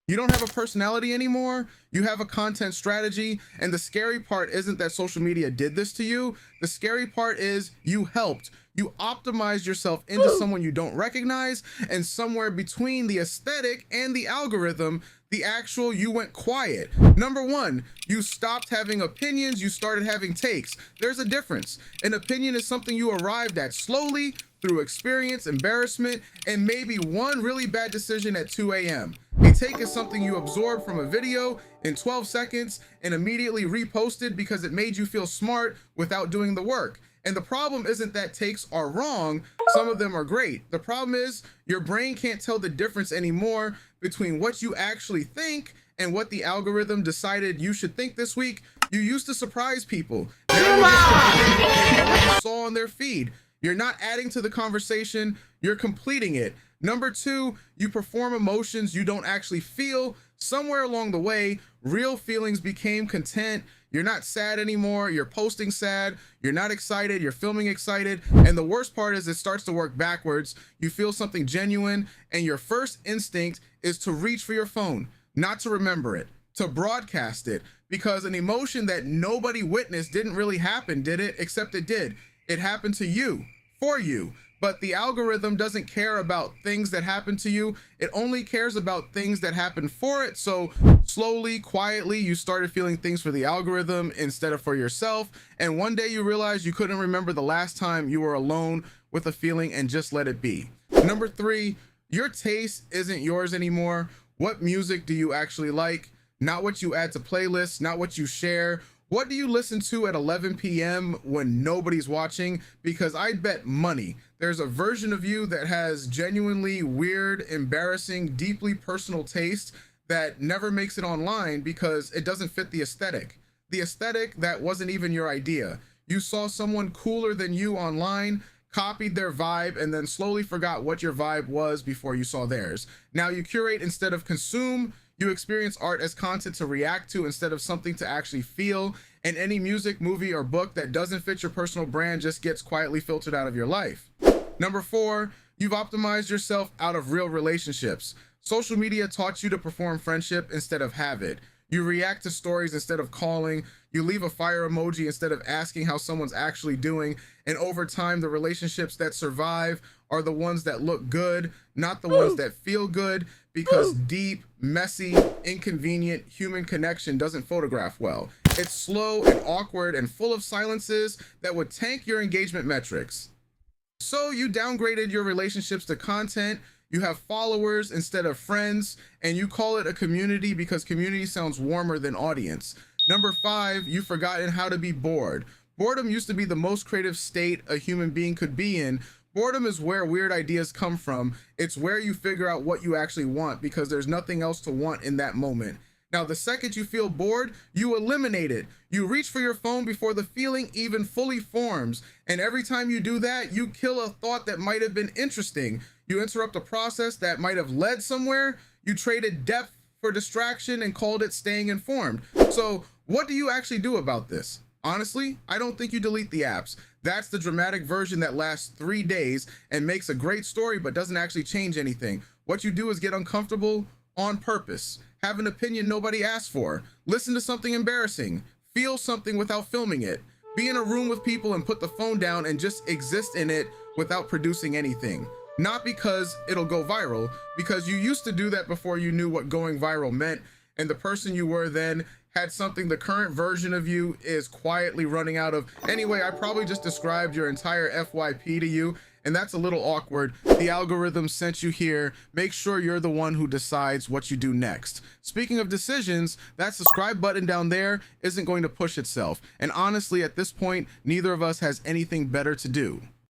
You don't have a personality anymore. You have a content strategy. And the scary part isn't that social media did this to you. The scary part is you helped. You optimized yourself into someone you don't recognize, and somewhere between the aesthetic and the algorithm, the actual you went quiet. Number one, you stopped having opinions, you started having takes. There's a difference. An opinion is something you arrived at slowly through experience, embarrassment, and maybe one really bad decision at 2 a.m. A take is something you absorbed from a video in 12 seconds and immediately reposted because it made you feel smart without doing the work. And the problem isn't that takes are wrong. Some of them are great. The problem is your brain can't tell the difference anymore between what you actually think and what the algorithm decided you should think this week. You used to surprise people. Now you just what you saw on their feed. You're not adding to the conversation, you're completing it. Number two, you perform emotions you don't actually feel. Somewhere along the way, real feelings became content. You're not sad anymore. You're posting sad. You're not excited. You're filming excited. And the worst part is it starts to work backwards. You feel something genuine, and your first instinct is to reach for your phone, not to remember it, to broadcast it, because an emotion that nobody witnessed didn't really happen, did it? Except it did. It happened to you, for you. But the algorithm doesn't care about things that happen to you. It only cares about things that happen for it. So slowly, quietly, you started feeling things for the algorithm instead of for yourself. And one day you realized you couldn't remember the last time you were alone with a feeling and just let it be. Number three, your taste isn't yours anymore. What music do you actually like? Not what you add to playlists, not what you share. What do you listen to at 11 p.m. when nobody's watching? Because I'd bet money there's a version of you that has genuinely weird, embarrassing, deeply personal taste that never makes it online because it doesn't fit the aesthetic. The aesthetic that wasn't even your idea. You saw someone cooler than you online, copied their vibe, and then slowly forgot what your vibe was before you saw theirs. Now you curate instead of consume. You experience art as content to react to instead of something to actually feel. And any music, movie, or book that doesn't fit your personal brand just gets quietly filtered out of your life. Number four, you've optimized yourself out of real relationships. Social media taught you to perform friendship instead of have it. You react to stories instead of calling. You leave a fire emoji instead of asking how someone's actually doing. And over time, the relationships that survive are the ones that look good, not the ones that feel good, because deep, messy, inconvenient human connection doesn't photograph well. It's slow and awkward and full of silences that would tank your engagement metrics. So you downgraded your relationships to content. You have followers instead of friends, and you call it a community because community sounds warmer than audience. Number five, you've forgotten how to be bored. Boredom used to be the most creative state a human being could be in. Boredom is where weird ideas come from. It's where you figure out what you actually want because there's nothing else to want in that moment. Now, the second you feel bored, you eliminate it. You reach for your phone before the feeling even fully forms. And every time you do that, you kill a thought that might have been interesting. You interrupt a process that might have led somewhere. You traded depth for distraction and called it staying informed. So what do you actually do about this? Honestly, I don't think you delete the apps. That's the dramatic version that lasts 3 days and makes a great story but doesn't actually change anything. What you do is get uncomfortable on purpose. Have an opinion nobody asked for. Listen to something embarrassing. Feel something without filming it. Be in a room with people and put the phone down and just exist in it without producing anything. Not because it'll go viral, because you used to do that before you knew what going viral meant, and the person you were then had something the current version of you is quietly running out of. Anyway, I probably just described your entire FYP to you, and that's a little awkward. The algorithm sent you here. Make sure you're the one who decides what you do next. Speaking of decisions, that subscribe button down there isn't going to push itself. And honestly, at this point, neither of us has anything better to do.